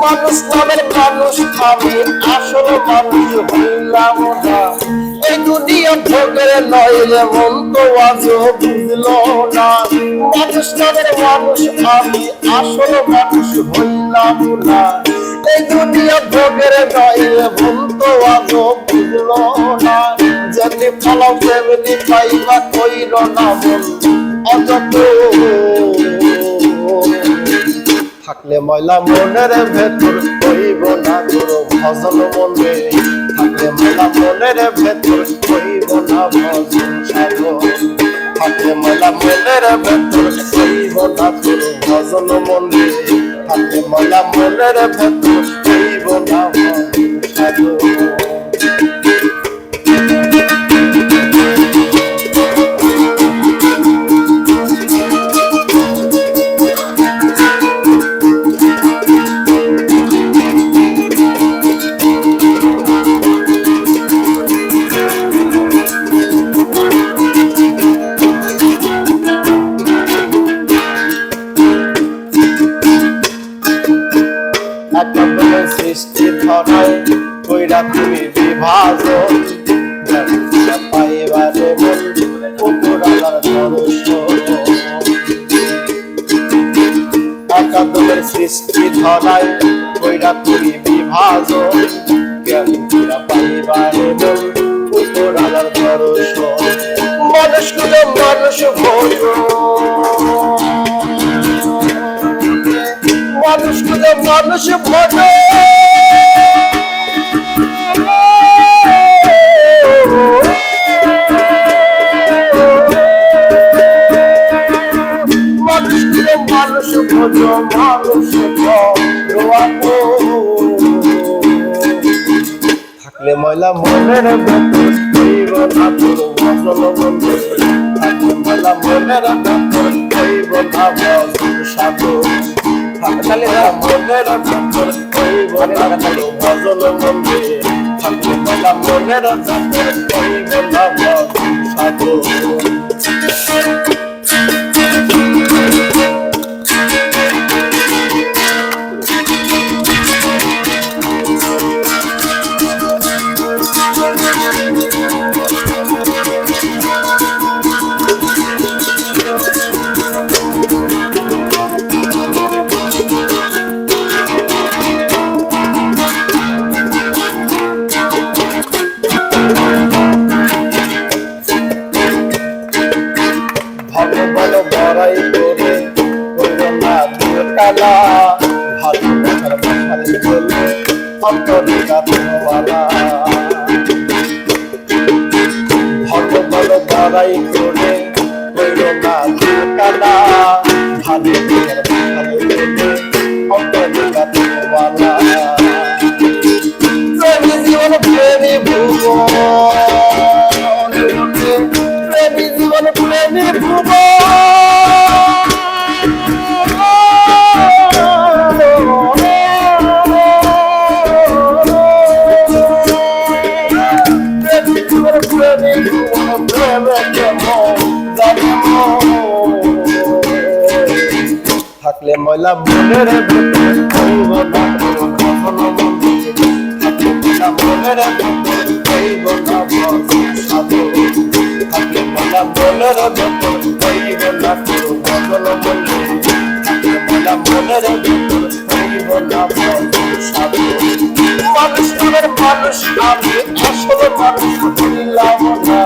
মানুষ নামের মানুষ আমি আসল মানুষ হইলাম না। এই দুনিয়া ভোগের নইলে মন তো আজও বুঝলো না। মানুষ নামের মানুষ আমি আসল মানুষ হইলাম না। এই দুনিয়া ভোগের নইলে মন তো আজও বুঝলো না। যেমনি ফলাও তেমনি পাইবা কইল না মন অযত। থাকলে ময়লা মনের ভেতর হইব না তোর ভজন মনে। থাকলে ময়লা মনের ভেতর হইব না ভজন সাধন। থাকলে ময়লা মনের ভেতর হইব না তোর ভজন মনে। থাকলে ময়লা মনের ভেতর হইব না ভজন সাধন। সৃষ্টি ধরায় কইরা তুমি বিভাজন। পাইবারে মন উপরালার দর্শন। একাদমের সৃষ্টি ধরায় কইরা তুমি বিভাজন। পাইবারে মন উপরালার দর্শন। মানুষ খুঁজে মানুষ ভোজ। মানুষ খুঁজে মানুষ ভোজ। মানুষ খুঁজে মানুষ ভোজ। মানুষ থাকলে ময়লা মনের ভেতর হইব না তোর ভজন মনে। থাকলে ময়লা মনের ভেতর হইব না ভজন সাধন। থাকলে মনের ভেতর হইব না তোর ভজন মনে। থাকলে ময়লা মনের ভেতর হইব না ভজন সাধন। ভালো বড়াই করে কইল না দুকালা। ভালোবাসার ভাষায় বলে অন্তরে গাথওয়ালা। ভালো ভালো বড়াই করে কইল না দুকালা। ভালোবাসার ভাষায় বলে অন্তরে গাথওয়ালা। প্রেমী জীবন প্রেমী ভুবন। প্রেমী জীবন প্রেমী ভুবন। থাকলে ময়লা মনের ভেতর হইব না তোর ভজন মনে। থাকলে ময়লা মনের ভেতর হইব না ভজন সাধন। থাকলে ময়লা মনের ভেতর হইব না তোর ভজন মনে। থাকলে ময়লা মনের ভেতর হইব না ভজন সাধন। মানুষ নামের মানুষ আমি আসল মানুষ হইলাম না।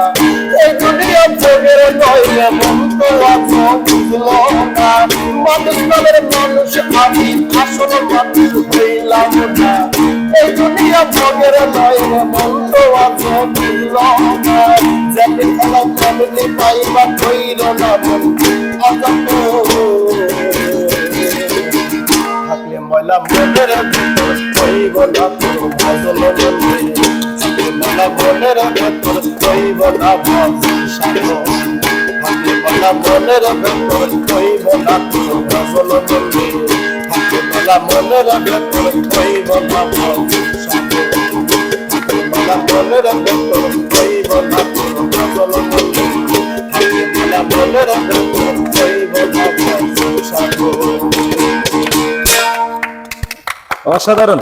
এই দুনিয়া ভোগের নইলে মন তো আজও বুঝলো না। মানুষ নামের মানুষ আমি আসল মানুষ হইলাম না। এই দুনিয়া ভোগের নইলে মন তো আজও বুঝলো না। যেমনি ফলাও তেমনি পাইবা কইল না মন অযত। থাকলে ময়লা মনের ভেতর হইব না তোর ভজন মনে। থাকলে ময়লা মনের ভেতর হইব না ভজন সাধন। থাকলে ময়লা মনের ভেতর হইব না তোর ভজন মনে। থাকলে ময়লা মনের ভেতর হইব না ভজন সাধন। থাকলে ময়লা মনের ভেতর হইব না তোর ভজন মনে। থাকলে ময়লা মনের ভেতর হইব না ভজন সাধন। অসাধারণ।